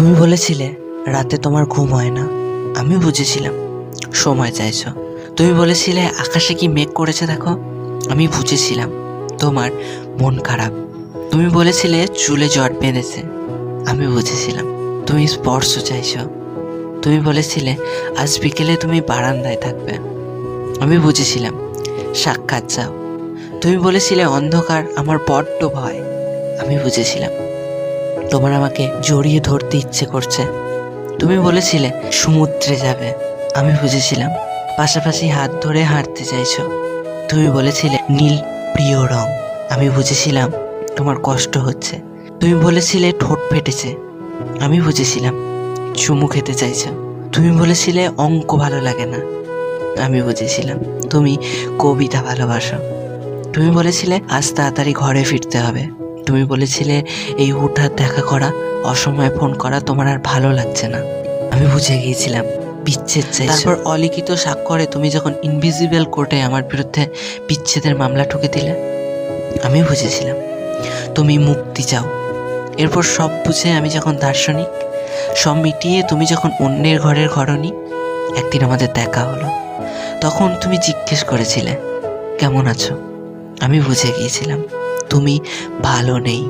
তুমি বলেছিলে রাতে তোমার ঘুম হয় না। আমি বুঝেছিলাম সময় চাইছো। তুমি বলেছিলে আকাশে কি মেঘ করেছে দেখো। আমি বুঝেছিলাম তোমার মন খারাপ। তুমি বলেছিলে চুলে জট বেঁধেছে। আমি বুঝেছিলাম তুমি স্পর্শ চাইছো। তুমি বলেছিলে আজ বিকেলে তুমি বারান্দায় থাকবে। আমি বুঝেছিলাম সাক্ষাৎ চাও। তুমি বলেছিলে অন্ধকার আমার বড্ড ভয়। আমি বুঝেছিলাম তোমার আমাকে জড়িয়ে ধরতে ইচ্ছে করছে। তুমি বলেছিলে সমুদ্রে যাবে। আমি বুঝেছিলাম পাশাপাশি হাত ধরে হাঁটতে চাইছো। তুমি বলেছিলে নীল প্রিয় রং। আমি বুঝেছিলাম তোমার কষ্ট হচ্ছে। তুমি বলেছিলে ঠোঁট ফেটেছে। আমি বুঝেছিলাম চুমু খেতে চাইছো। তুমি বলেছিলে অঙ্ক ভালো লাগে না। আমি বুঝেছিলাম তুমি কবিতা ভালোবাসো। তুমি বলেছিলে আজ তাড়াতাড়ি ঘরে ফিরতে হবে। তুমি বলেছিলে এই হুঠাৎ দেখা করা, অসময়ে ফোন করা তোমার আর ভালো লাগছে না। আমি বুঝে গিয়েছিলাম বিচ্ছেদ চাই। তারপর অলিখিত স্বাক্ষরে তুমি যখন ইনভিজিবল কোর্টে আমার বিরুদ্ধে বিচ্ছেদের মামলা ঠুকে দিলে, আমি বুঝেছিলাম তুমি মুক্তি চাও। এরপর সব বুঝে আমি যখন দার্শনিক, সব মিটিয়ে তুমি যখন অন্যের ঘরের ঘরণী, একদিন আমাদের দেখা হলো। তখন তুমি জিজ্ঞেস করেছিলে কেমন আছো। আমি বুঝে গিয়েছিলাম তুমি ভালো নেই।